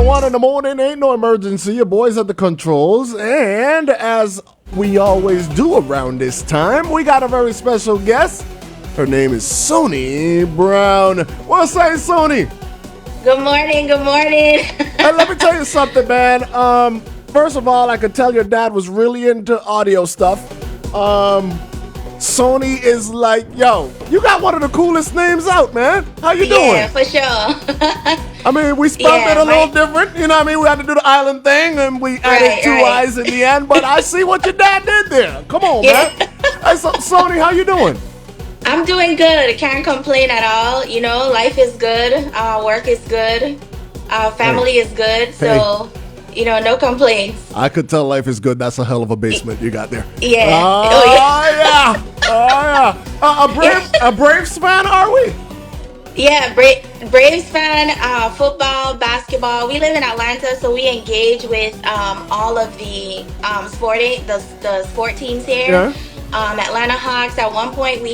1 in the morning, ain't no emergency. Your boys at the controls. And as we always do around this time, we got a very special guest. Her name is Sonii Browne. What's up, Sonii? Good morning, good morning. Hey, let me tell you something, man. First of all, I could tell your dad was really into audio stuff. Sonii is like, yo, you got one of the coolest names out, man. How you doing? Yeah, for sure. I mean, we spelled it a little different. You know what I mean? We had to do the island thing, and we added two I's in the end. But I see what your dad did there. Come on, man. Hey, so, Sonii, how you doing? I'm doing good. I can't complain at all. You know, life is good. Work is good. Family is good. So... You know, no complaints. I could tell life is good. That's a hell of a basement you got there. Yeah. A Braves fan, are we? Yeah, Braves fan, football, basketball. We live in Atlanta, so we engage with all of the sport teams here. Yeah. Atlanta Hawks. At one point, we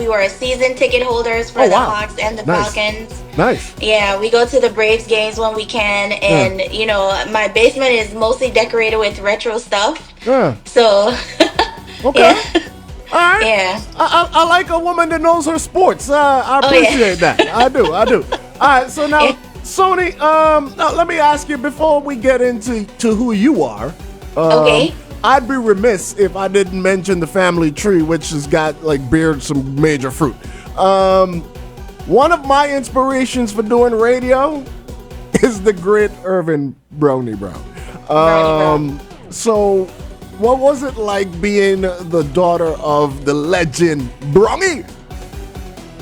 were season ticket holders for the Hawks and the Falcons. Nice. Yeah, we go to the Braves games when we can, and you know, my basement is mostly decorated with retro stuff. Yeah. So. Okay. Yeah. All right. Yeah. I like a woman that knows her sports. I appreciate that. I do. All right. So now, Sonii, now let me ask you before we get into who you are. Okay. I'd be remiss if I didn't mention the family tree, which has got bears some major fruit. One of my inspirations for doing radio is the great Brownie Browne. So, what was it like being the daughter of the legend Brownie?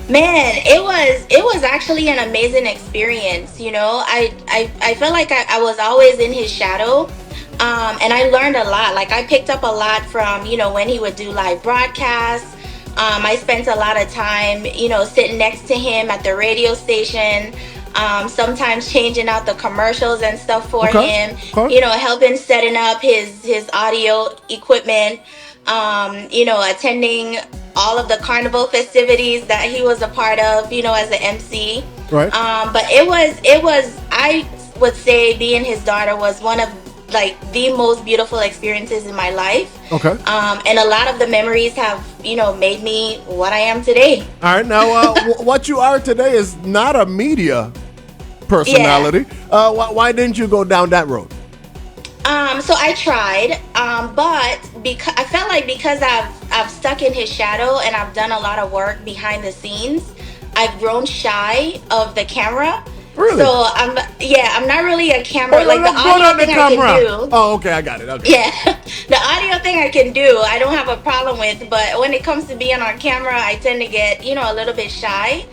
Man, it was actually an amazing experience. You know, I felt like I was always in his shadow. And I learned a lot. Like, I picked up a lot from, you know, when he would do live broadcasts. I spent a lot of time, you know, sitting next to him at the radio station, sometimes changing out the commercials and stuff for him, you know, helping setting up his audio equipment, you know, attending all of the carnival festivities that he was a part of, you know, as an MC. Right. But it was, I would say being his daughter was one of the most beautiful experiences in my life. Okay. And a lot of the memories have, you know, made me what I am today. All right. Now, what you are today is not a media personality. Yeah. Why didn't you go down that road? So I tried, but because I felt like because I've stuck in his shadow and I've done a lot of work behind the scenes, I've grown shy of the camera. Really? So I'm not really a camera. The audio thing I can do. Oh, okay, I got it. Okay. Yeah, the audio thing I can do. I don't have a problem with, but when it comes to being on camera, I tend to get, you know, a little bit shy.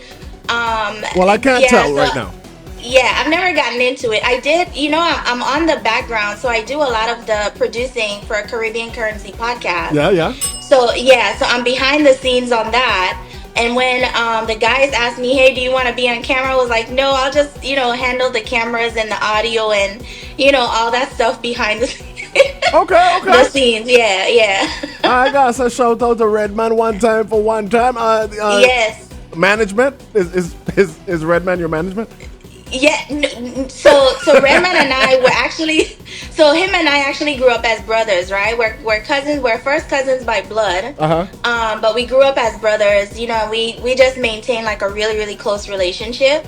Well, I can't tell right now. Yeah, I've never gotten into it. I did, you know, I'm on the background, so I do a lot of the producing for a Caribbean Currency podcast. Yeah. So I'm behind the scenes on that. And when the guys asked me, hey, do you want to be on camera? I was like, no, I'll just, you know, handle the cameras and the audio and, you know, all that stuff behind the scenes. Okay. The scenes, yeah. I got a shout out to Redman one time. Yes. Management? Is Redman your management? Yeah, so Redman and I were actually, so him and I actually grew up as brothers, right? We're cousins, we're first cousins by blood. But we grew up as brothers, you know, we just maintained like a really, really close relationship.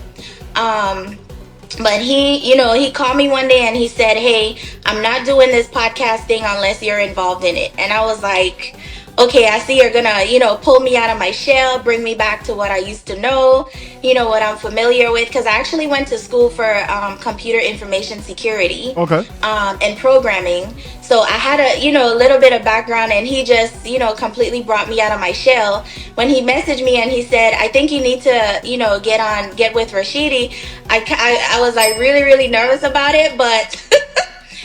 But he called me one day and he said, hey, I'm not doing this podcast thing unless you're involved in it. And I was like, okay, I see you're gonna, you know, pull me out of my shell, bring me back to what I used to know, you know, what I'm familiar with. Because I actually went to school for computer information security and programming. So I had a little bit of background, and he just, you know, completely brought me out of my shell. When he messaged me and he said, I think you need to, you know, get with Rashidi, I was like really, really nervous about it, but...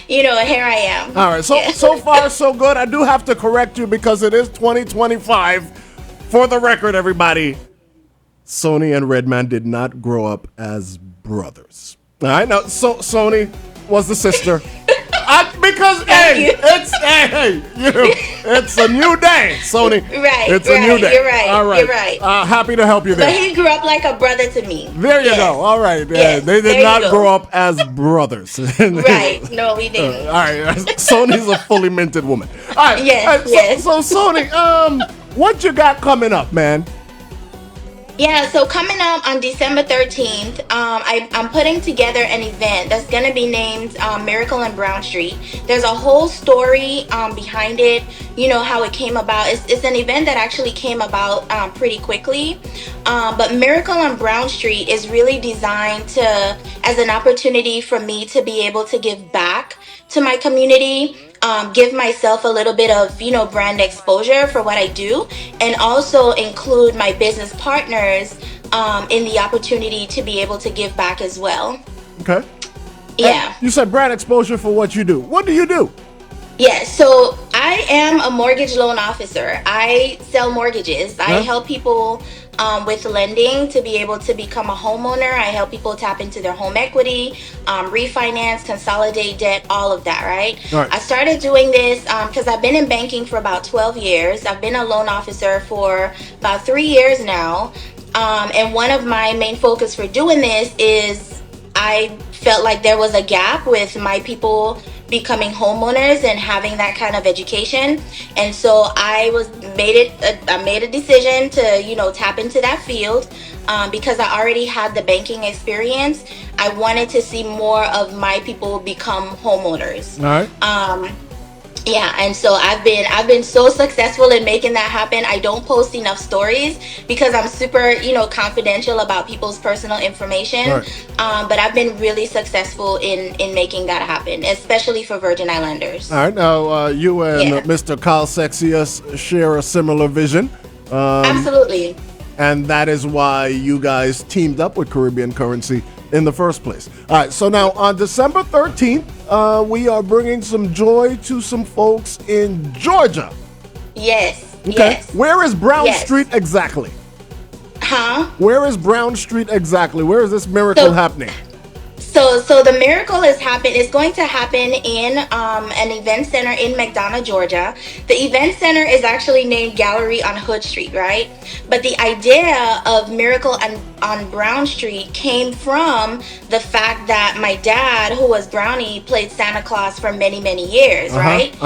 You know, here I am. All right. So far, so good. I do have to correct you because it is 2025. For the record, everybody, Sonii and Redman did not grow up as brothers. All right. Now, Sonii was the sister. Because Thank hey, you. it's a new day, Sonii. Right, It's a new day. You're right. All right. You're right. Happy to help you there. But he grew up like a brother to me. There you go. All right. Yes. They did There not you go. grow up as brothers. Right. No, we didn't. All right. Sonii's a fully minted woman. All right. Yes, yes. So Sonii, what you got coming up, man? Yeah, so coming up on December 13th, I'm putting together an event that's going to be named Miracle on Brown Street. There's a whole story behind it, you know, how it came about. It's an event that actually came about pretty quickly. But Miracle on Brown Street is really designed as an opportunity for me to be able to give back to my community. Give myself a little bit of, you know, brand exposure for what I do, and also include my business partners in the opportunity to be able to give back as well. Okay. Yeah. And you said brand exposure for what you do. What do you do? Yeah, so I am a mortgage loan officer. I sell mortgages. I help people with lending to be able to become a homeowner. I help people tap into their home equity, refinance, consolidate debt, all of that, right? I started doing this because I've been in banking for about 12 years. I've been a loan officer for about 3 years now. And one of my main focus for doing this is I felt like there was a gap with my people becoming homeowners and having that kind of education, and so I made a decision to, you know, tap into that field because I already had the banking experience. I wanted to see more of my people become homeowners. All right. Yeah, and so I've been so successful in making that happen. I don't post enough stories because I'm super, you know, confidential about people's personal information. But I've been really successful in making that happen, especially for Virgin Islanders. All right. Now, you and Mr. Kyle Sexius share a similar vision. Absolutely. And that is why you guys teamed up with Caribbean Currency in the first place. All right, so now on December 13th, we are bringing some joy to some folks in Georgia. Yes. Okay. Yes. Where is Brown Street exactly? Huh? Where is Brown Street exactly? Where is this miracle happening? So the miracle is going to happen in an event center in McDonough, Georgia. The event center is actually named Gallery on Hood Street, right? But the idea of Miracle on Brown Street came from the fact that my dad, who was Brownie, played Santa Claus for many, many years, right?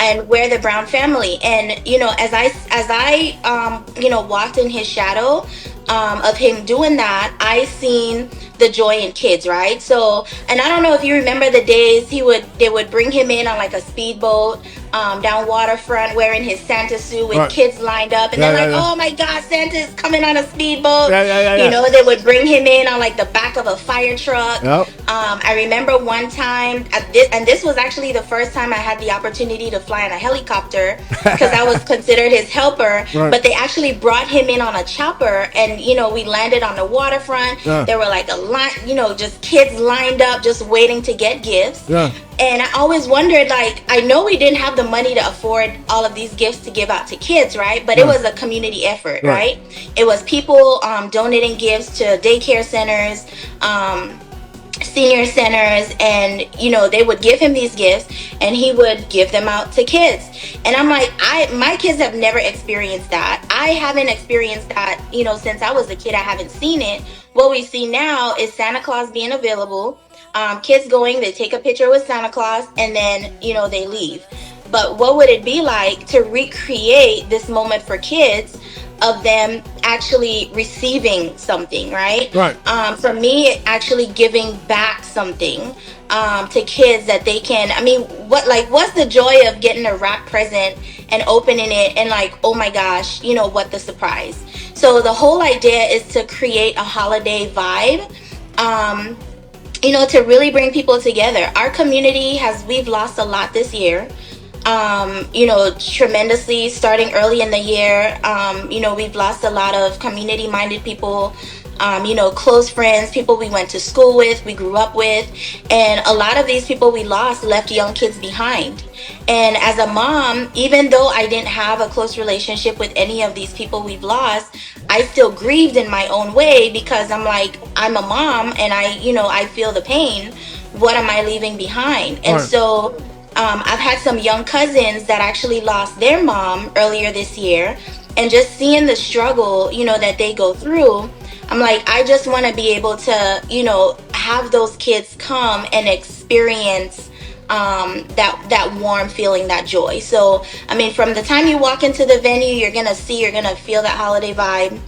And we're the Brown family. And, you know, as I you know, walked in his shadow of him doing that, I seen the joy in kids, right? So, and I don't know if you remember the days they would bring him in on like a speedboat down waterfront wearing his Santa suit with kids lined up, and they're like, oh my God, Santa's coming on a speedboat. You know, they would bring him in on like the back of a fire truck. I remember one time, and this was actually the first time I had the opportunity to fly in a helicopter because I was considered his helper, but they actually brought him in on a chopper, and, you know, we landed on the waterfront. There were like a line, you know, just kids lined up just waiting to get gifts. And I always wondered, like, I know we didn't have the money to afford all of these gifts to give out to kids, right? But it was a community effort, right? It was people donating gifts to daycare centers, senior centers, and, you know, they would give him these gifts and he would give them out to kids. And I'm like, my kids have never experienced that. I haven't experienced that, you know, since I was a kid. I haven't seen it. What we see now is Santa Claus being available, kids going, they take a picture with Santa Claus, and then, you know, they leave. But what would it be like to recreate this moment for kids of them actually receiving something, right? For me, actually giving back something to kids that they can, I mean, what's the joy of getting a wrapped present and opening it and like, oh my gosh, you know, what the surprise. So the whole idea is to create a holiday vibe, you know, to really bring people together. Our community we've lost a lot this year. You know, tremendously, starting early in the year. You know, we've lost a lot of community-minded people, you know, close friends, people we went to school with, we grew up with, and a lot of these people we lost left young kids behind. And as a mom, even though I didn't have a close relationship with any of these people we've lost, I still grieved in my own way because I'm like, I'm a mom and I feel the pain. What am I leaving behind? And so I've had some young cousins that actually lost their mom earlier this year, and just seeing the struggle, that they go through, I'm like, I just want to be able to, have those kids come and experience that warm feeling, that joy. So, I mean, from the time you walk into the venue, you're gonna feel that holiday vibe.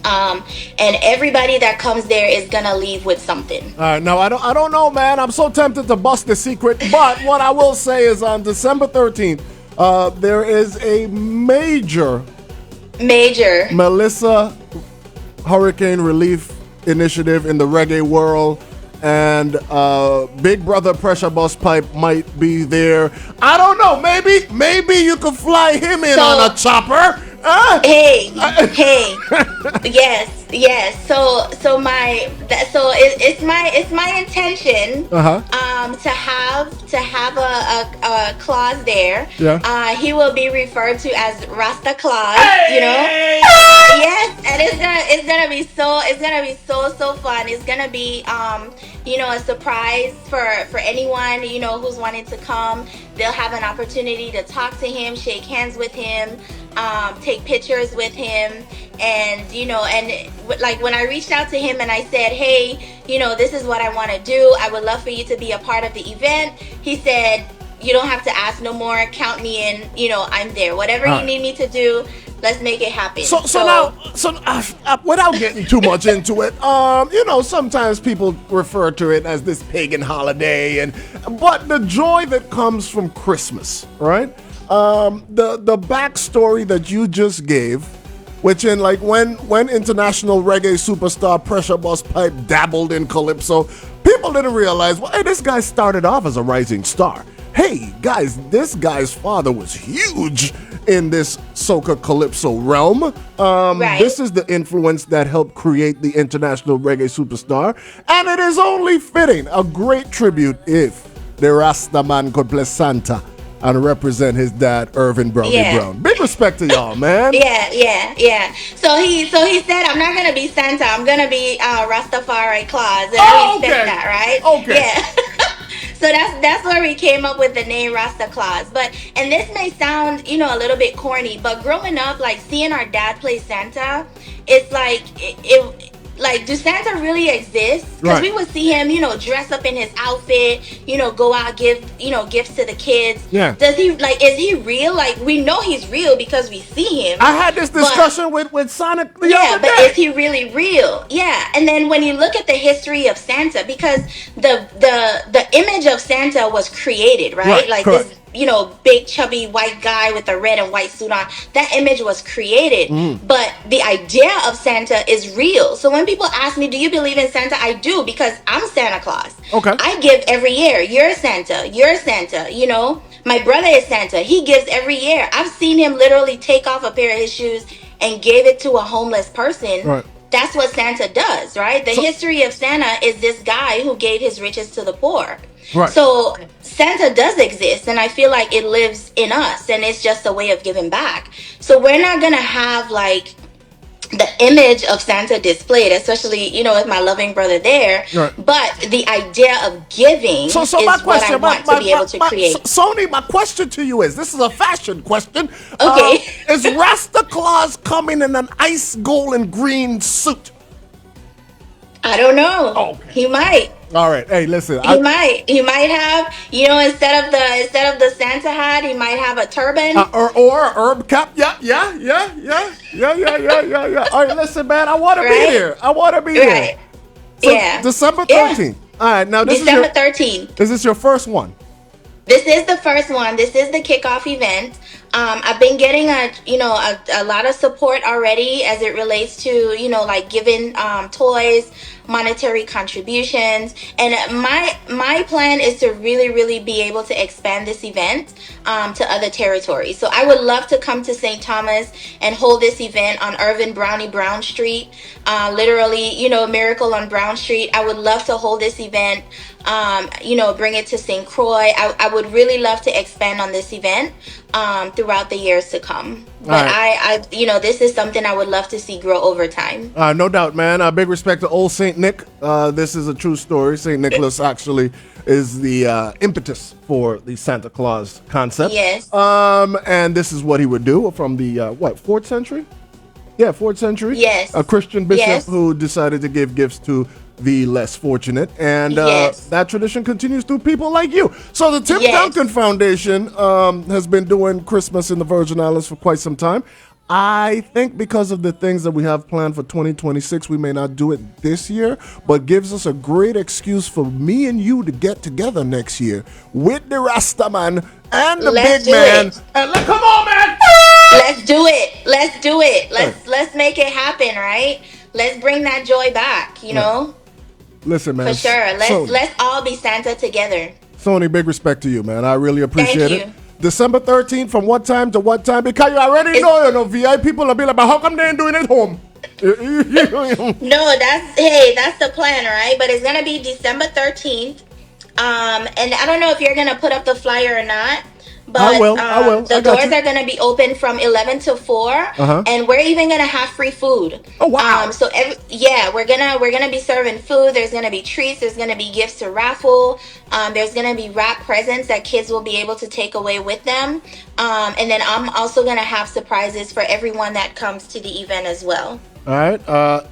And everybody that comes there is gonna leave with something. All right, now I don't know, man. I'm so tempted to bust the secret, but what I will say is on December 13th, there is a major Melissa Hurricane Relief Initiative in the reggae world, and Big Brother Pressure Busspipe might be there. I don't know. Maybe you could fly him in on a chopper. Hey, yes. So it's my intention to have a clause there. Yeah. He will be referred to as Rasta Claus. Hey! Yes, and it's gonna be so fun. It's gonna be a surprise for anyone who's wanting to come. They'll have an opportunity to talk to him, shake hands with him, take pictures with him, and like when I reached out to him and I said, hey, this is what I want to do, I would love for you to be a part of the event. He said, you don't have to ask no more, count me in, I'm there, whatever you need me to do, let's make it happen. So now, without getting too much into it, sometimes people refer to it as this pagan holiday, but the joy that comes from Christmas, right? The backstory that you just gave, which in like when international reggae superstar Pressure Busspipe dabbled in calypso, people didn't realize, well, hey, this guy started off as a rising star. Hey, guys, this guy's father was huge in this soca calypso realm. Right. This is the influence that helped create the international reggae superstar, and it is only fitting, a great tribute, if the Rasta man could play Santa and represent his dad, Irvin Brownie Browne. Big respect to y'all, man. Yeah. So he said, I'm not gonna be Santa, I'm gonna be Rastafari Claus, and I respect that, right? Okay. Yeah. So that's where we came up with the name Rasta Claus. And this may sound, a little bit corny, but growing up, like seeing our dad play Santa, it's like like, do Santa really exist? Because we would see him, dress up in his outfit, go out, give, gifts to the kids. Yeah. Does he, is he real? Like, we know he's real because we see him. I had this discussion with Sonic the other day. But is he really real? Yeah. And then when you look at the history of Santa, because the image of Santa was created, right? Like correct. This, big chubby white guy with a red and white suit on. That image was created. But the idea of Santa is real. So when people ask me, do you believe in Santa? I do, because I'm Santa Claus. Okay. I give every year. You're Santa. My brother is Santa. He gives every year. I've seen him literally take off a pair of his shoes and give it to a homeless person. Right. That's what Santa does, right? The history of Santa is this guy who gave his riches to the poor. Right. So Santa does exist, and I feel like it lives in us, and it's just a way of giving back. So we're not going to have like the image of Santa displayed, especially, with my loving brother there. Right. But the idea of giving is what I want to be able to create. Sonii, my question to you is, this is a fashion question. Okay. Is Rasta Claus coming in an ice gold and green suit? I don't know. Okay. He might. All right. Hey, listen. He might have, instead of the Santa hat, he might have a turban or a herb cap. Yeah. All right, listen, man. I want to be here. I want to be there. So, December 13th. All right. Now this December 13th. Is this your first one? This is the first one. This is the kickoff event. I've been getting a lot of support already as it relates to, like giving toys, monetary contributions, and my plan is to really be able to expand this event to other territories. So I would love to come to St. Thomas and hold this event on Irvin Brownie Brown Street, literally, Miracle on Brown Street. I would love to hold this event, bring it to St. Croix. I would really love to expand on this event throughout the years to come. But this is something I would love to see grow over time. No doubt, man. Big respect to old Saint Nick. This is a true story. Saint Nicholas actually is the impetus for the Santa Claus concept. Yes. And this is what he would do from the 4th century? Yeah, 4th century. Yes. A Christian bishop who decided to give gifts to the less fortunate, and that tradition continues through people like you. So the Tim Duncan Foundation has been doing Christmas in the Virgin Islands for quite some time. I think because of the things that we have planned for 2026, we may not do it this year, but gives us a great excuse for me and you to get together next year with the Rastaman and the big man. And come on, man! Let's do it. Let's make it happen, right? Let's bring that joy back, you know? Listen, man. For sure. Let's all be Santa together. Sonii, big respect to you, man. I really appreciate it. Thank you. December 13th, from what time to what time? Because you already know, VI people will be like, but how come they ain't doing it home? No, that's the plan, right? But it's gonna be December 13th. And I don't know if you're gonna put up the flyer or not. But I will. The doors are going to be open from 11 to 4, and we're even going to have free food. Oh wow! So we're gonna be serving food. There's going to be treats. There's going to be gifts to raffle. There's going to be wrap presents that kids will be able to take away with them. And then I'm also going to have surprises for everyone that comes to the event as well. All right.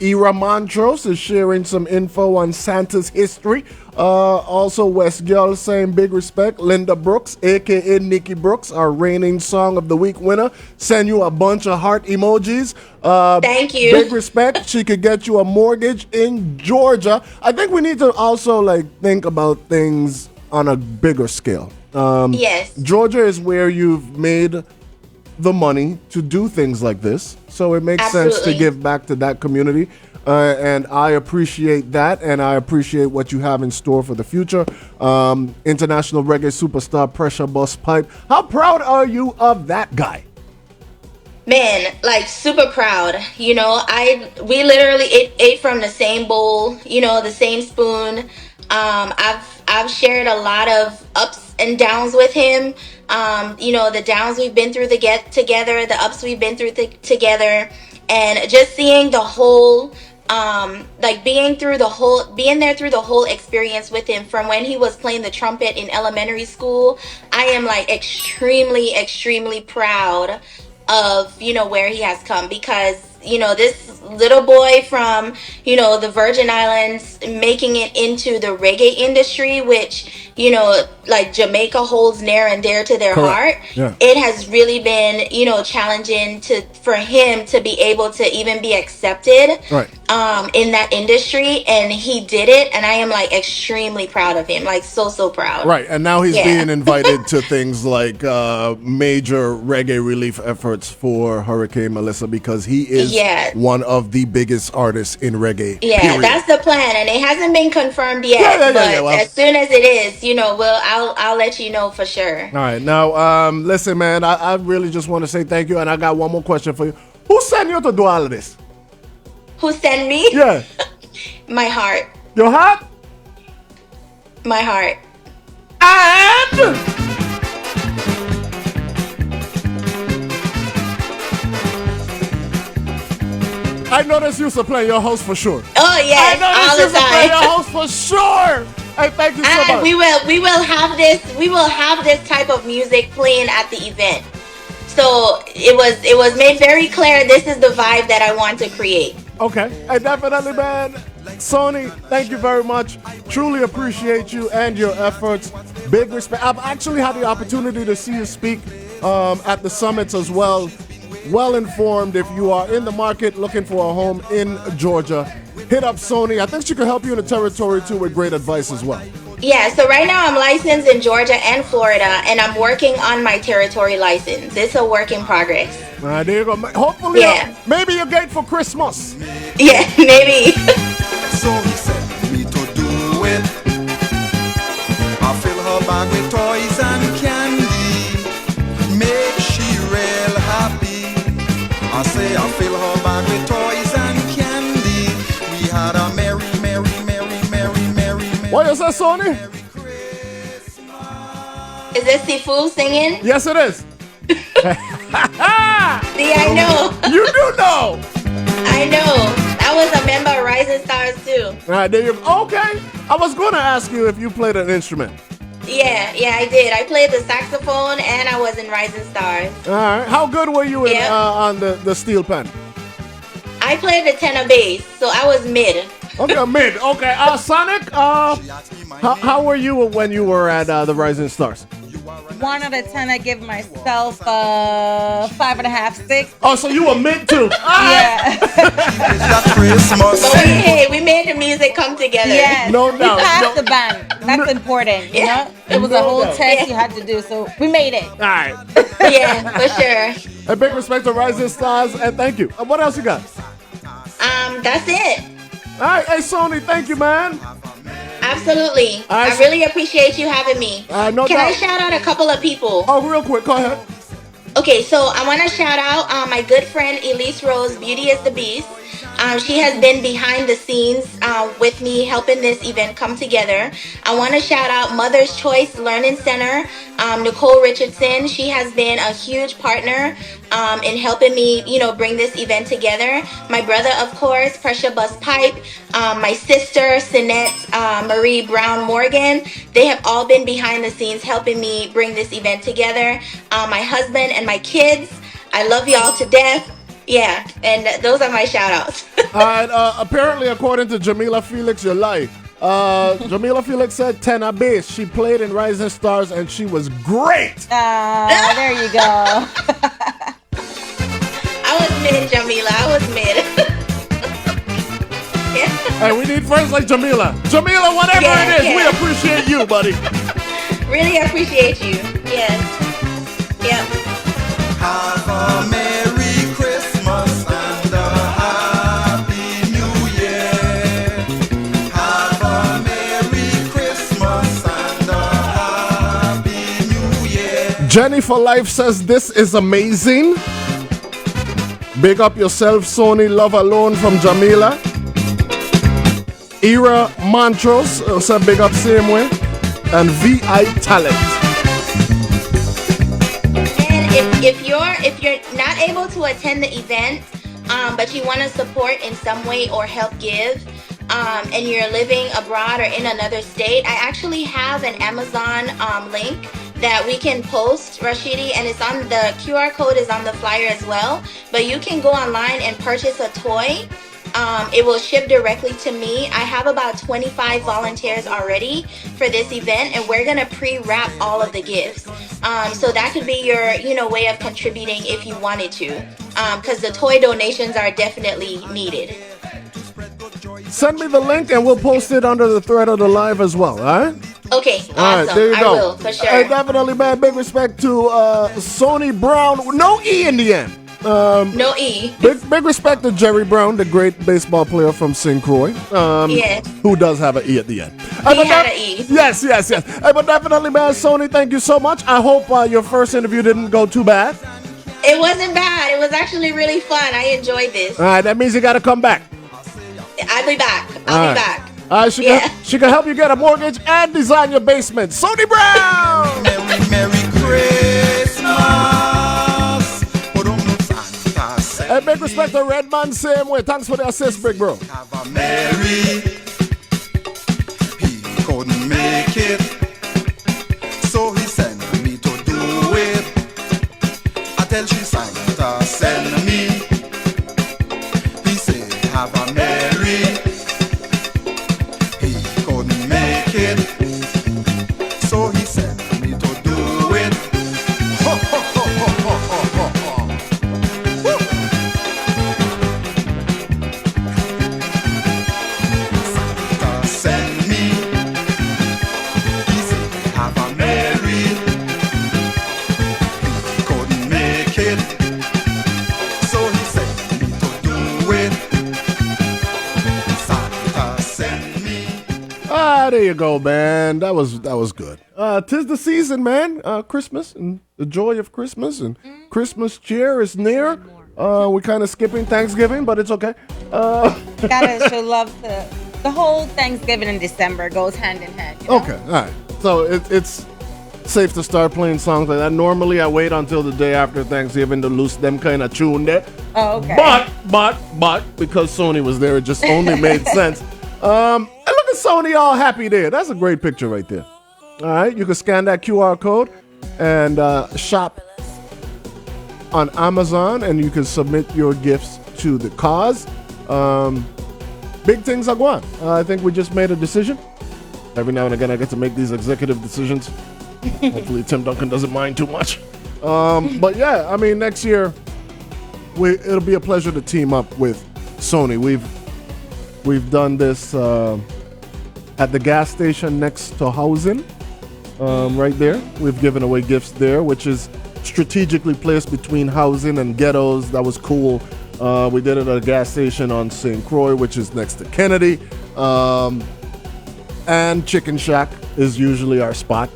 Ira Montrose is sharing some info on Santa's history. Also, West Girl saying big respect. Linda Brooks, a.k.a. Nikki Brooks, our reigning Song of the Week winner. Send you a bunch of heart emojis. Thank you. Big respect. She could get you a mortgage in Georgia. I think we need to also think about things on a bigger scale. Yes. Georgia is where you've made the money to do things like this, so it makes sense to give back to that community, and I appreciate that, and I appreciate what you have in store for the future. International reggae superstar Pressure Busspipe, how proud are you of that guy? Man, super proud. We literally ate from the same bowl, the same spoon. I've shared a lot of ups and downs with him. The downs we've been through together, the ups we've been through together, and just seeing the whole, being there through the whole experience with him from when he was playing the trumpet in elementary school. I am extremely, extremely proud of, where he has come, because, this little boy from, the Virgin Islands making it into the reggae industry, which, Jamaica holds near and dear to their heart. Yeah. It has really been, challenging for him to be able to even be accepted in that industry. And he did it. And I am extremely proud of him, so proud. Right. And now he's being invited to things like major reggae relief efforts for Hurricane Melissa, because he is one of the biggest artists in reggae. Yeah, period. That's the plan, and it hasn't been confirmed yet. As soon as it is, I'll let you know for sure. All right, now listen, man, I really just want to say thank you, and I got one more question for you. Who sent you to do all of this? Who sent me? Yeah, my heart. Your heart? My heart. And I noticed you used to play your house for sure. Oh yes, all the time. Play your house for sure. Hey, thank you so much. We will have this type of music playing at the event. So it was made very clear this is the vibe that I want to create. Okay, definitely, man. Sonii, thank you very much. Truly appreciate you and your efforts. Big respect. I've actually had the opportunity to see you speak at the summits as well. Well informed. If you are in the market looking for a home in Georgia, hit up Sonii. I think she can help you in the territory too with great advice as well. Yeah, so right now I'm licensed in Georgia and Florida, and I'm working on my territory license. It's a work in progress. There you go. Hopefully, maybe you'll get for Christmas. Yeah, maybe. So he said me to do it. I fill her bag with toys and candy, make she real happy. I say I fill her bag with toys and candy. We had a merry. What is that, Sonii? Is this Sifu singing? Yes, it is. See, I know. You do know. I know. I was a member of Rising Stars too. All right, there you go. Okay. I was going to ask you if you played an instrument. Yeah, I did. I played the saxophone and I was in Rising Stars. All right. How good were you on the steel pen? I played the tenor bass, so I was mid. Okay, mid. Okay. Sonic, how were you when you were at the Rising Stars? 1 out of 10, I give myself 5.5, 6. Oh, so you were mid too? Yeah. But we made the music come together. Yes. No doubt. We passed the band. That's important, you know? It was a whole test you had to do, so we made it. All right. Yeah, for sure. A big respect to Rising Stars, and thank you. What else you got? That's it. All right. Hey, Sonii, thank you, man. Absolutely. I I really appreciate you having me. No Can I doubt. shout out a couple of people? Oh, real quick. Go ahead. Okay, so I want to shout out my good friend Elise Rose, Beauty is the Beast. She has been behind the scenes with me helping this event come together. I want to shout out Mother's Choice Learning Center, Nicole Richardson. She has been a huge partner in helping me, bring this event together. My brother, of course, Pressure Busspipe. My sister, Sinette Marie Browne Morgan. They have all been behind the scenes helping me bring this event together. My husband and my kids. I love y'all to death. Yeah, and those are my shout outs. All right, apparently, according to Jamila Felix, you're lying. Jamila Felix said tenor bass. She played in Rising Stars and she was great. There you go. I was mid, Jamila. I was mid. Yeah. Hey, we need friends like Jamila. Jamila, whatever it is, we appreciate you, buddy. Really appreciate you. Yes. Yep. Have a Merry Christmas and a Happy New Year. Have a Merry Christmas and a Happy New Year. Jenny for Life says this is amazing. Big up yourself, Sonii. Love Alone from Jamila. Era Montrose said big up same way. And VI Talent. If you're not able to attend the event, but you want to support in some way or help give, and you're living abroad or in another state, I actually have an Amazon link that we can post, Rashidi, and it's on the QR code is on the flyer as well. But you can go online and purchase a toy. It will ship directly to me. I have about 25 volunteers already for this event, and we're gonna pre-wrap all of the gifts. So that could be your, way of contributing if you wanted to, because the toy donations are definitely needed. Send me the link and we'll post it under the thread of the live as well, all right? Okay, awesome. All right, there you go. I will, for sure. Hey, definitely, man. Big respect to Sonii Browne. No E in the end. No E. Big respect to Jerry Brown, the great baseball player from St. Croix. Yes. Who does have an E at the end. He had an E. Yes. Hey, but definitely, man, Sonii, thank you so much. I hope your first interview didn't go too bad. It wasn't bad. It was actually really fun. I enjoyed this. All right, that means you got to come back. I'll be back. I'll be back. She can help you get a mortgage and design your basement. Sonii Browne! Merry Christmas. Hey, big respect to Redman, same way. Thanks for the assist, big bro. Have a Merry. He couldn't make it, so he sent me to do it. I tell she Santa send me. He said, have a Merry. He couldn't make it, so he sent me to do it. Ho, ho, ho, ho, ho, ho, ho, ho. Woo. Santa send me. He said, have a Merry. He couldn't make it, so he sent me to do it. Santa send me. There you go, man. That was good. 'Tis the season, man. Christmas and the joy of Christmas and Christmas cheer is near. We're kind of skipping Thanksgiving, but it's okay. Gotta show love to the whole Thanksgiving in December goes hand in hand. You know? Okay, all right. So it's safe to start playing songs like that. Normally, I wait until the day after Thanksgiving to loose them kind of tune there. Oh, okay. But because Sonii was there, it just only made sense. And look at Sonii all happy there. That's a great picture right there. All right, you can scan that QR code and shop on Amazon, and you can submit your gifts to the cause. Big things are going. I think we just made a decision. Every now and again, I get to make these executive decisions. Hopefully, Tim Duncan doesn't mind too much. But yeah, I mean, next year, it'll be a pleasure to team up with Sonii. We've done this at the gas station next to housing, right there. We've given away gifts there, which is strategically placed between housing and ghettos. That was cool. We did it at a gas station on St. Croix, which is next to Kennedy. And Chicken Shack is usually our spot.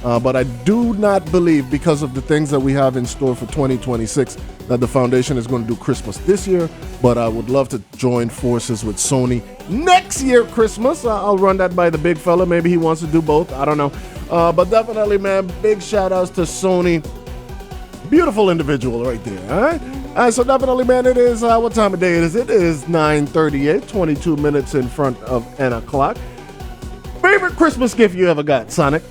But I do not believe, because of the things that we have in store for 2026, that the foundation is going to do Christmas this year. But I would love to join forces with Sonii next year Christmas. I'll run that by the big fella. Maybe he wants to do both. I don't know. But definitely, man, big shout outs to Sonii. Beautiful individual right there. All right. So definitely, man, it is, what time of day it is? It is 9:38, 22 minutes in front of 10 o'clock. Favorite Christmas gift you ever got, Sonic?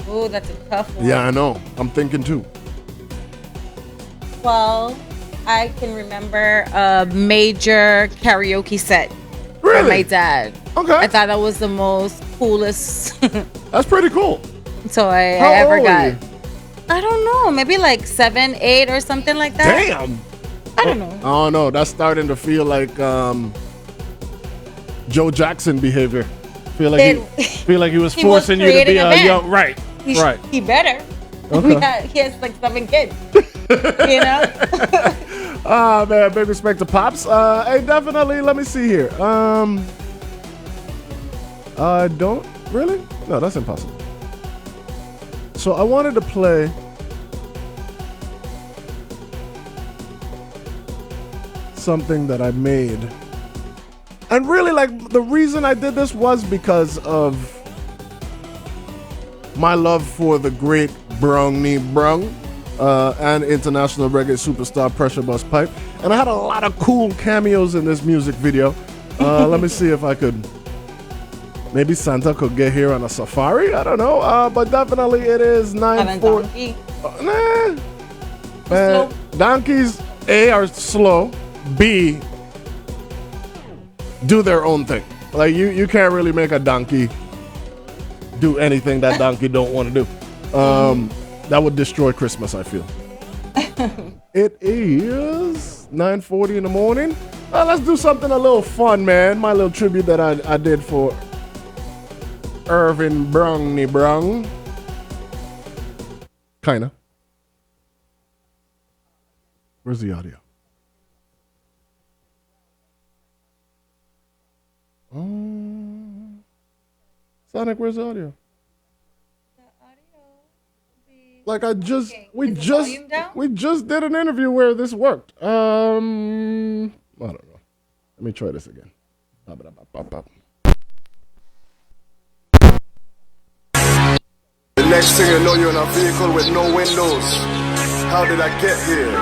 Oh, that's a tough one. Yeah, I know. I'm thinking too. Well, I can remember a major karaoke set Really? from my dad. Okay. I thought that was the most coolest That's pretty cool. toy I How ever old were got. you? I don't know, maybe like 7, 8 or something like that. Damn. I don't know. I don't know. That's starting to feel like Joe Jackson behavior. Feel like he was he was forcing you to be creating a a band. young right. Right. He better. Okay. He has like 7 kids. You know? Ah, man, big respect to Pops. Hey, definitely, let me see here. Don't really? No, that's impossible. So I wanted to play something that I made. And really, like, the reason I did this was because of my love for the great Brownie Browne and international reggae superstar Pressure Busspipe. And I had a lot of cool cameos in this music video. Let me see if I could. Maybe Santa could get here on a safari. I don't know. But definitely it is 9:40. Nah. Man, donkeys, A, are slow. B, do their own thing. Like, you can't really make a donkey do anything that donkey don't want to do. That would destroy Christmas, I feel. It is 9:40 in the morning. Let's do something a little fun, man. My little tribute that I did for Irvin Brownie Browne. Kinda. Where's the audio? Sonic, where's the audio? Like we just did an interview where this worked. I don't know. Let me try this again. The next thing you know, you're in a vehicle with no windows. How did I get here?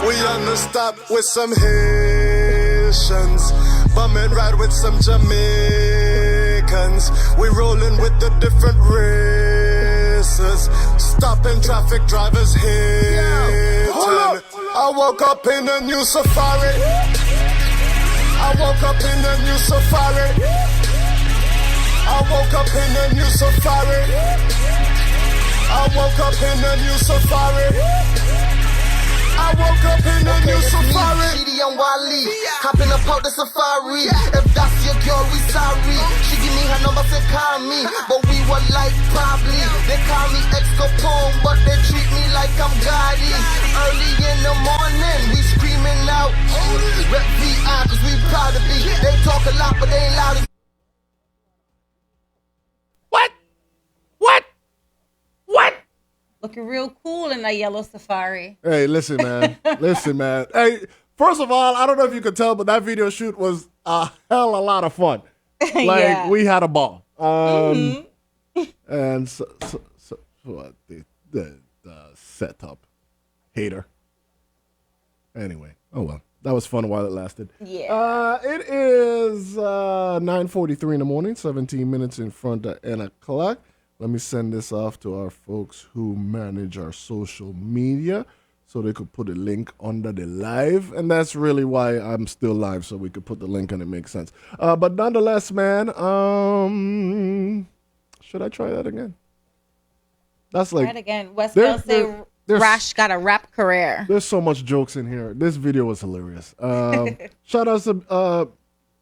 We on the stop with some Haitians, bumming ride with some Jamaicans. We rolling with the different races, stopping traffic drivers hating. I woke up in a new safari. I woke up in a new safari. I woke up in a new safari. I woke up in a new safari. I woke up in a new safari. Shidi and Wally, hopping up out the safari. If that's your girl, we sorry. She give me her number, say call me. But we were like probably. They call me ex Capone, but they treat me like I'm Gotti. Early in the morning, we screaming out. Rep VI, cause we proud to be. They talk a lot, but they ain't loud as What? Looking real cool in that yellow safari. Hey, listen, man. Hey, first of all, I don't know if you could tell, but that video shoot was a hell of a lot of fun. Like, Yeah. we had a ball. And what the setup. Hater. Anyway, oh well. That was fun while it lasted. Yeah. It is 9:43 in the morning, 17 minutes in front of 10 o'clock. Let me send this off to our folks who manage our social media so they could put a link under the live. And that's really why I'm still live, so we could put the link and it makes sense. But nonetheless, man, should I try that again? That's like... Try it again. Westfield say Rash got a rap career. There's so much jokes in here. This video was hilarious. Shout out to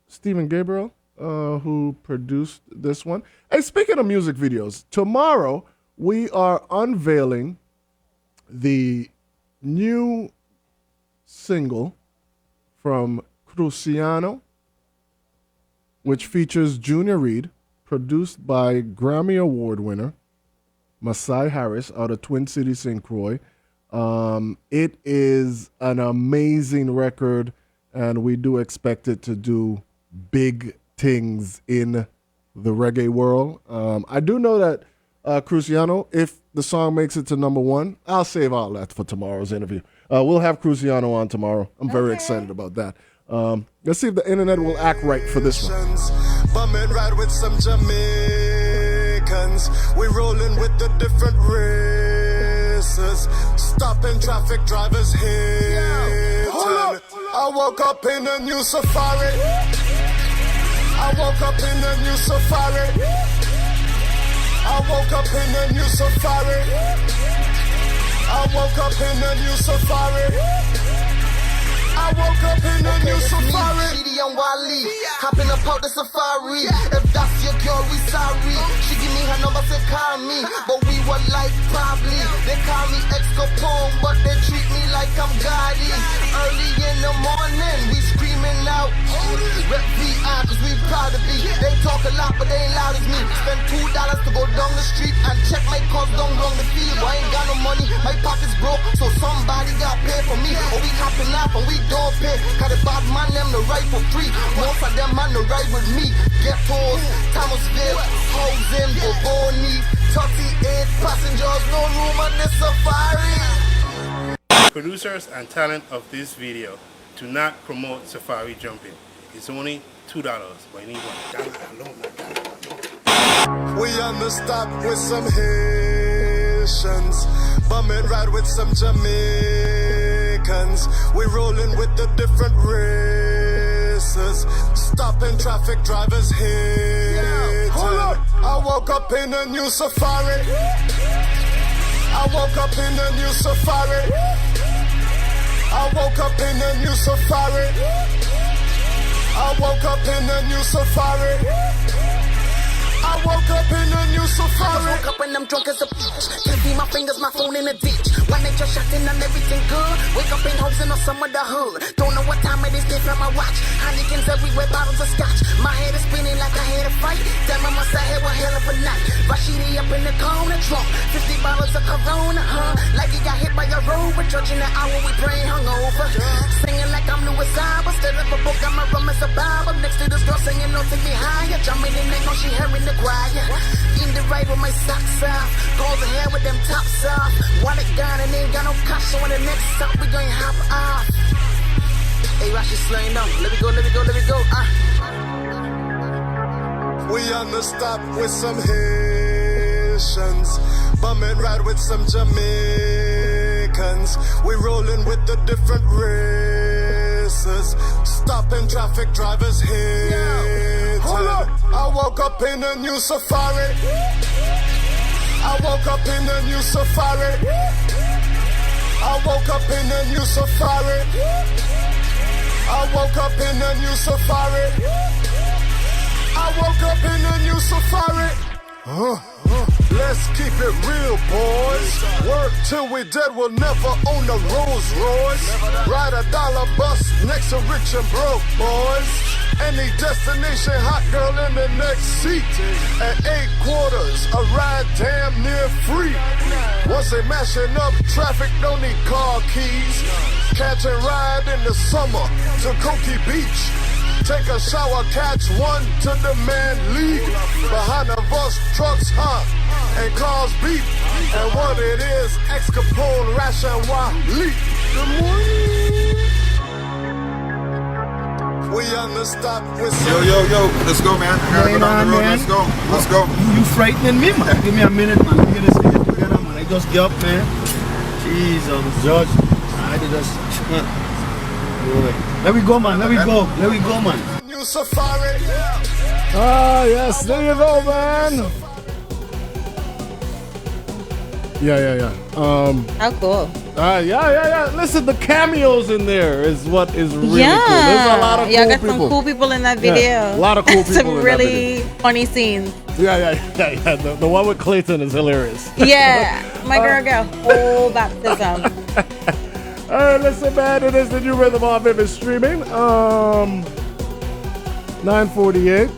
Stephen Gabriel, who produced this one. Hey, speaking of music videos, tomorrow we are unveiling the new single from Cruciano, which features Junior Reid, produced by Grammy Award winner Masai Harris out of Twin Cities, St. Croix. It is an amazing record, and we do expect it to do big things in the reggae world. I do know that Cruciano, if the song makes it to number one, I'll save all that for tomorrow's interview. We'll have Cruciano on tomorrow. I'm very excited about that. Let's see if the internet will act right for this one. Bumming right with some Jamaicans. We rolling with the different races. Stopping traffic drivers hitting. I woke up in a new safari. I woke up in a new safari. I woke up in a new safari. I woke up in a new safari. I woke up in a new safari. Shidi and Wally, hopping up out the safari. If that's your girl, we sorry. She give me her number, say call me. But we were like probably. They call me ex Capone, but they treat me like I'm Gotti. Early in the morning, we screaming out. Rep VI, cause we proud to be. They talk a lot, but they ain't loud as me. Spend $2 to go down the street and check my cars down wrong the field. I ain't got no money, my pocket's broke, so somebody got paid for me. Or we hopping off and we don't pay. Cause the bad man them the right for free. Most of them man the right with me. Ghettos, Thomasville, Housing, Boboni, 38 passengers, no room on this safari. Producers and talent of this video do not promote safari jumping. It's only $2, but you need $1 alone. We on the stop with some Haitians. Bumming right with some Jamaicans. We rolling with the different races. Stopping traffic drivers hitting. I woke up in a new safari. I woke up in a new safari. I woke up in a new safari. I woke up in a new safari. I woke up in a new safari. I woke up and I'm drunk as a bitch. Can't see my fingers, my phone in a ditch. One nature shot and everything good. Wake up in housing or some of the hood. Don't know what time it is, they from my watch. Heinekens everywhere, bottles of scotch. My head is spinning like I had a fight. Damn, I must have had one hell of a night. Rashidi up in the corner, drunk. 50 bottles of Corona, like he got hit by a rover. Judging the hour, we brain hungover. Singing like I'm Louis Abba. Still up a book, got my rum as a Bible. Next to this girl singing, don't take me higher. Jumping in, they know she hearing the choir. In the right with my socks off. Goes ahead with them tops off. Wallet gone and ain't got no cash. So on the next stop, we gon' hop off. Hey, Rashi slowing down. Let me go, let me go, let me go. We on the stop with some Haitians. Bumming right with some Jamaicans. We rolling with the different races. Stopping traffic drivers hitting. I woke up in a new safari. I woke up in a new safari. I woke up in a new safari. I woke up in a new safari. I woke up in a new safari. Let's keep it real, boys. Work till we dead, we'll never own a Rolls Royce. Ride a dollar bus next to rich and broke, boys. Any destination, hot girl in the next seat. At 8 quarters, a ride damn near free. Once they mashing up traffic, don't need car keys. Catch and ride in the summer to Cokie Beach. Take a shower, catch one to the man league. Behind the bus, trucks hot and cause beef. And what it is, Ex Capone, Ration Wally. Good morning. We understand. Yo, let's go, man. I gotta go down the road. Man. Let's go. You frightening me, man. Give me a minute, man. Look at this thing. Look at that, man. I just get up, man. Jesus. Judge. I did just. Let we go, man. Let we go, man. New Safari. Ah, yes. There you go, man. Yeah. How cool. Yeah. Listen, the cameos in there is what is really cool. There's a lot of y'all cool got people. some cool people in that video. Yeah, a lot of cool people Some in that really video. funny scenes. Yeah. The one with Clayton is hilarious. Yeah. My girl got a whole baptism. Listen, man, it is the new rhythm on ViVid streaming. 9:48.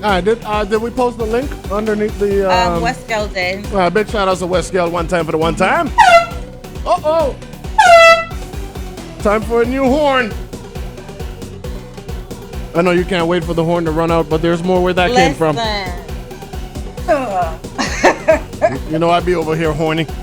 All right, did we post the link underneath the... Westgale did. Big shout out to Westgale one time for the one time. Uh-oh. Time for a new horn. I know you can't wait for the horn to run out, but there's more where that came from. You know, I'd be over here horny. All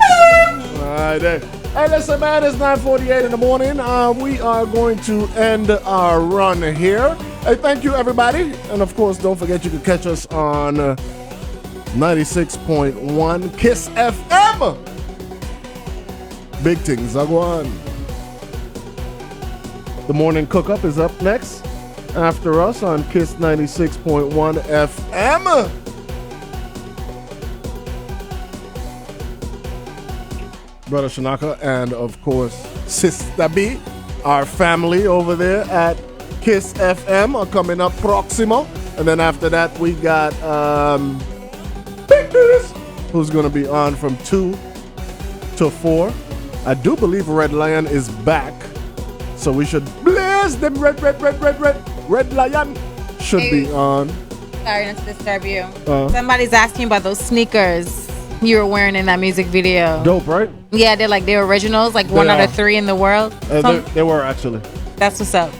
right, there. Hey, listen, man, it's 9:48 in the morning. We are going to end our run here. Hey, thank you, everybody. And, of course, don't forget you can catch us on 96.1 KISS FM. Big things are going. The morning cook-up is up next after us on KISS 96.1 FM. Brother Shanaka and, of course, Sister B, our family over there at KISS FM are coming up proximo. And then after that, we got Big News, who's going to be on from 2 to 4. I do believe Red Lion is back. So we should bless them. Red Lion should be on. Sorry not to disturb you. Somebody's asking about those sneakers you were wearing in that music video. Dope, right? Yeah, they're like the originals, like one out of 3 in the world. They were actually. That's what's up.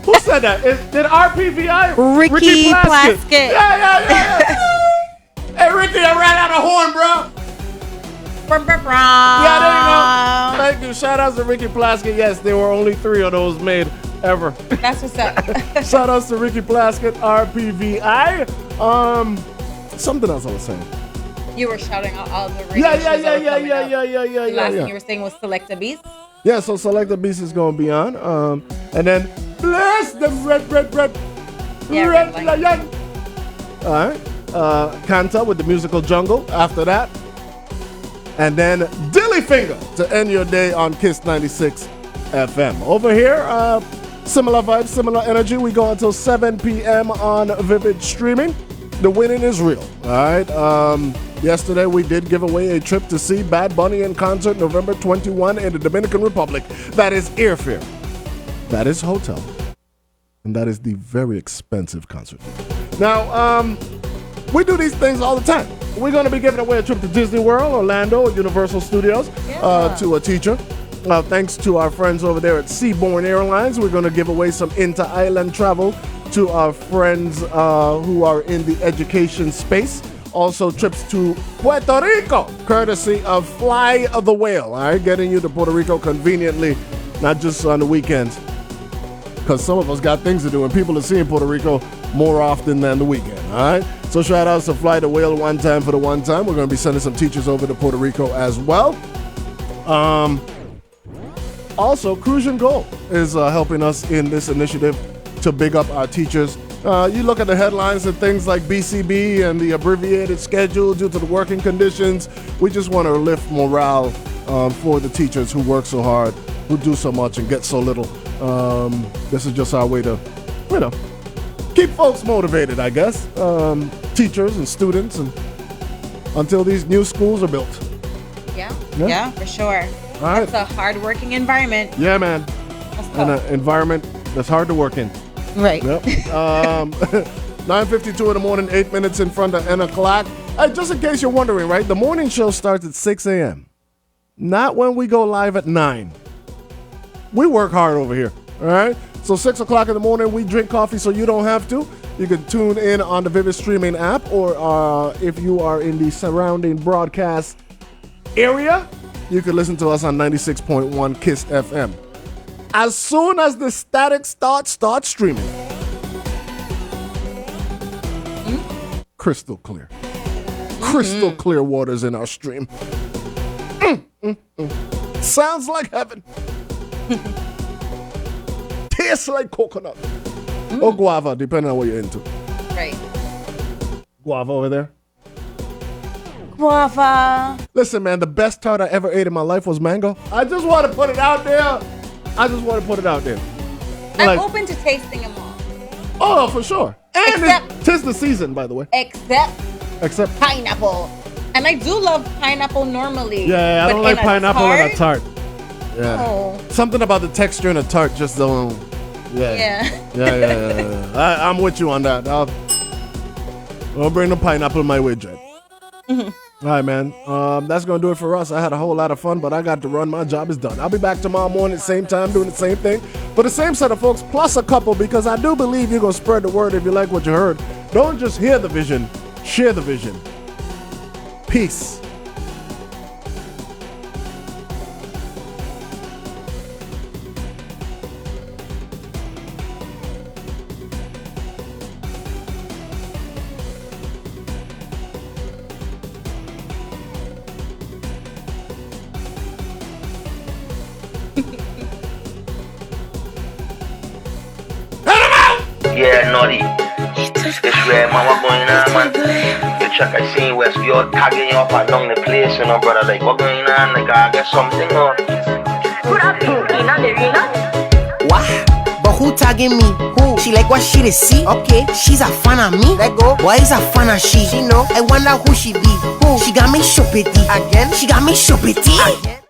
Who said that? Did RPVI? Ricky Plaskett. Yeah. Hey, Ricky, I ran out of horn, bro. Yeah, there you go. Thank you. Shout out to Ricky Plaskett. Yes, there were only 3 of those made ever. That's what's up. Shout out to Ricky Plaskett, RPVI. Something else I was saying. You were shouting out all the radio shows that were coming up. The last thing you were saying was Select a Beast. Yeah, so Select the Beast is going to be on. And then bless them red Lion. All right. Kanta with the musical jungle after that. And then Dilly Finger to end your day on KISS 96 FM. Over here, similar vibes, similar energy. We go until 7 p.m. on ViVid streaming. The winning is real. All right. Yesterday, we did give away a trip to see Bad Bunny in concert November 21 in the Dominican Republic. That is airfare. That is hotel. And that is the very expensive concert. Now, we do these things all the time. We're going to be giving away a trip to Disney World, Orlando, Universal Studios to a teacher. Thanks to our friends over there at Seabourn Airlines, we're going to give away some inter-island travel to our friends who are in the education space. Also, trips to Puerto Rico, courtesy of Fly the Whale. All right, getting you to Puerto Rico conveniently, not just on the weekends, because some of us got things to do, and people are seeing Puerto Rico more often than the weekend. All right, so shout outs to Fly the Whale one time for the one time. We're going to be sending some teachers over to Puerto Rico as well. Also, Cruise and Go is helping us in this initiative to big up our teachers. You look at the headlines and things like BCB and the abbreviated schedule due to the working conditions. We just want to lift morale for the teachers who work so hard, who do so much and get so little. This is just our way to, keep folks motivated, I guess. Teachers and students, and until these new schools are built. Yeah, for sure. All right. It's a hard-working environment. Yeah, man. And an environment that's hard to work in. Right. Yep. 9:52 in the morning, 8 minutes in front of 10 o'clock. Just in case you're wondering, right? The morning show starts at 6 a.m. Not when we go live at 9. We work hard over here, all right? So 6 o'clock in the morning, we drink coffee so you don't have to. You can tune in on the ViVid streaming app, or if you are in the surrounding broadcast area, you can listen to us on 96.1 KISS FM. As soon as the static starts streaming. Crystal clear. Crystal clear waters in our stream. Sounds like heaven. Tastes like coconut. Or guava, depending on what you're into. Right. Guava over there. Guava. Listen, man, the best tart I ever ate in my life was mango. I just want to put it out there. I'm open to tasting them all. Oh, for sure. And Except- 'tis the season, by the way. Except pineapple. And I do love pineapple normally. Yeah, I don't like pineapple in a tart. Yeah. Oh. Something about the texture in a tart just don't. Yeah. I'm with you on that. I'll bring the pineapple my way, Jen. All right, man. That's going to do it for us. I had a whole lot of fun, but I got to run. My job is done. I'll be back tomorrow morning at the same time doing the same thing for the same set of folks, plus a couple, because I do believe you're going to spread the word if you like what you heard. Don't just hear the vision, share the vision. Peace. Yeah, naughty. It's where mama going on, man. The track I seen was you're tagging you up along the place, you know, brother. Like, what going on? Like, I got something on. What? But who tagging me? Who? She like what she see? Okay, she's a fan of me. Let go. Why is a fan of she? She know. I wonder who she be. Who? She got me shopity. Again? She got me shopity. Again?